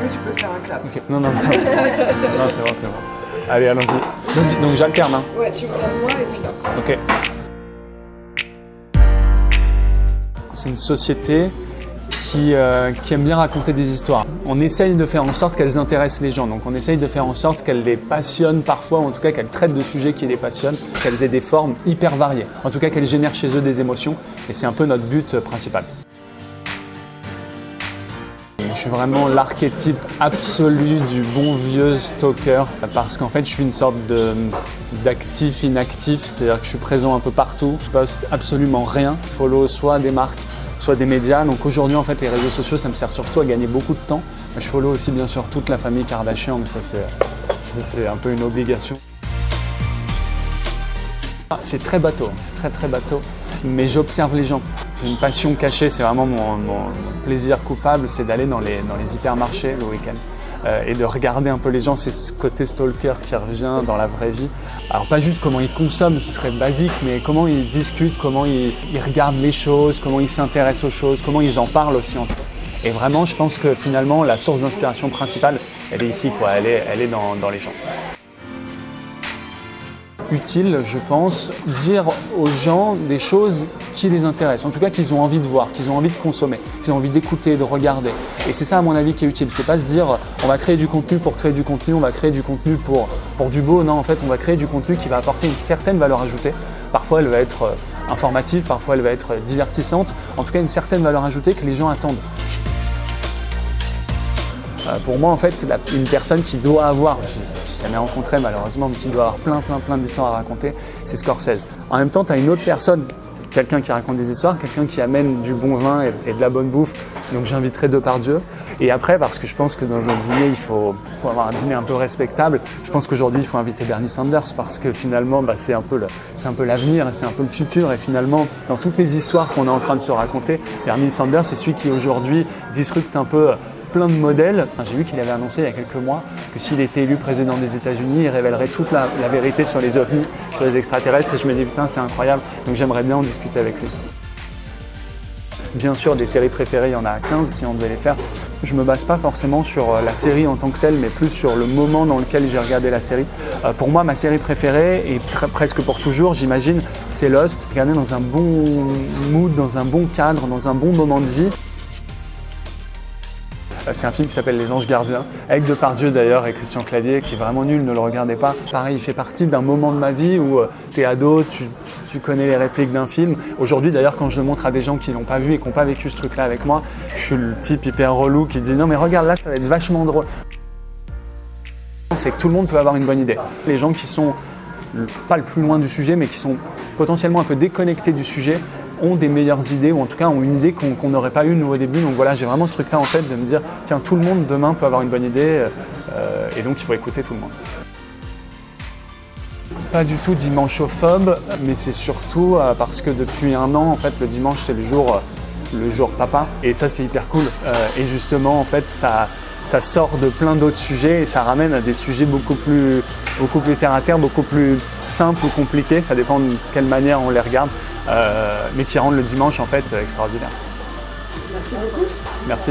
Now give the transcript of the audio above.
veux, tu peux faire un clap. Ok, non, c'est bon. Non, c'est bon. Allez, allons-y. Donc j'alterne, hein. Ouais, tu regardes moi et puis là. Ok. C'est une société qui aime bien raconter des histoires. On essaye de faire en sorte qu'elles intéressent les gens. Donc on essaye de faire en sorte qu'elles les passionnent parfois, ou en tout cas qu'elles traitent de sujets qui les passionnent, qu'elles aient des formes hyper variées. En tout cas qu'elles génèrent chez eux des émotions. Et c'est un peu notre but principal. Je suis vraiment l'archétype absolu du bon vieux stalker parce qu'en fait je suis une sorte d'actif inactif, c'est-à-dire que je suis présent un peu partout, je poste absolument rien, je follow soit des marques, soit des médias. Donc aujourd'hui en fait les réseaux sociaux ça me sert surtout à gagner beaucoup de temps. Je follow aussi bien sûr toute la famille Kardashian, mais ça c'est un peu une obligation. C'est très bateau, c'est très bateau, mais j'observe les gens. J'ai une passion cachée, c'est vraiment mon plaisir coupable, c'est d'aller dans les hypermarchés le week-end et de regarder un peu les gens. C'est ce côté stalker qui revient dans la vraie vie. Alors pas juste comment ils consomment, ce serait basique, mais comment ils discutent, comment ils regardent les choses, comment ils s'intéressent aux choses, comment ils en parlent aussi entre eux. Et vraiment, je pense que finalement, la source d'inspiration principale, elle est ici, quoi. Elle est dans les gens. Utile, je pense, dire aux gens des choses qui les intéressent, en tout cas qu'ils ont envie de voir, qu'ils ont envie de consommer, qu'ils ont envie d'écouter, de regarder. Et c'est ça à mon avis qui est utile, c'est pas se dire on va créer du contenu pour créer du contenu, on va créer du contenu pour du beau, non en fait on va créer du contenu qui va apporter une certaine valeur ajoutée. Parfois elle va être informative, parfois elle va être divertissante, en tout cas une certaine valeur ajoutée que les gens attendent. Pour moi, en fait, une personne qui doit avoir, je n'ai jamais rencontré malheureusement, mais qui doit avoir plein d'histoires à raconter, c'est Scorsese. En même temps, tu as une autre personne, quelqu'un qui raconte des histoires, quelqu'un qui amène du bon vin et de la bonne bouffe, donc j'inviterai Depardieu. Et après, parce que je pense que dans un dîner, il faut avoir un dîner un peu respectable, je pense qu'aujourd'hui, il faut inviter Bernie Sanders parce que finalement, c'est un peu l'avenir, c'est un peu le futur. Et finalement, dans toutes les histoires qu'on est en train de se raconter, Bernie Sanders, c'est celui qui aujourd'hui disrupte un peu plein de modèles. J'ai vu qu'il avait annoncé il y a quelques mois que s'il était élu président des États-Unis, il révélerait toute la vérité sur les ovnis, sur les extraterrestres. Et je me dis, putain, c'est incroyable. Donc j'aimerais bien en discuter avec lui. Bien sûr, des séries préférées, il y en a 15 si on devait les faire. Je ne me base pas forcément sur la série en tant que telle, mais plus sur le moment dans lequel j'ai regardé la série. Pour moi, ma série préférée, et presque pour toujours, j'imagine, c'est Lost. Regardé dans un bon mood, dans un bon cadre, dans un bon moment de vie. C'est un film qui s'appelle Les Anges Gardiens, avec Depardieu d'ailleurs et Christian Clavier, qui est vraiment nul, ne le regardez pas. Pareil, il fait partie d'un moment de ma vie où t'es ado, tu connais les répliques d'un film. Aujourd'hui d'ailleurs, quand je le montre à des gens qui l'ont pas vu et qui n'ont pas vécu ce truc-là avec moi, je suis le type hyper relou qui dit non mais regarde là, ça va être vachement drôle. C'est que tout le monde peut avoir une bonne idée. Les gens qui sont pas le plus loin du sujet, mais qui sont potentiellement un peu déconnectés du sujet, ont des meilleures idées, ou en tout cas ont une idée qu'on n'aurait pas eue nous au début. Donc voilà, j'ai vraiment ce truc-là en tête de me dire, tiens, tout le monde demain peut avoir une bonne idée, et donc il faut écouter tout le monde. Pas du tout dimanchophobe, mais c'est surtout parce que depuis un an, en fait, le dimanche c'est le jour papa, et ça c'est hyper cool. Et justement, en fait, ça sort de plein d'autres sujets et ça ramène à des sujets beaucoup plus terre à terre, beaucoup plus simples ou compliqués, ça dépend de quelle manière on les regarde, mais qui rendent le dimanche en fait extraordinaire. Merci beaucoup. Merci.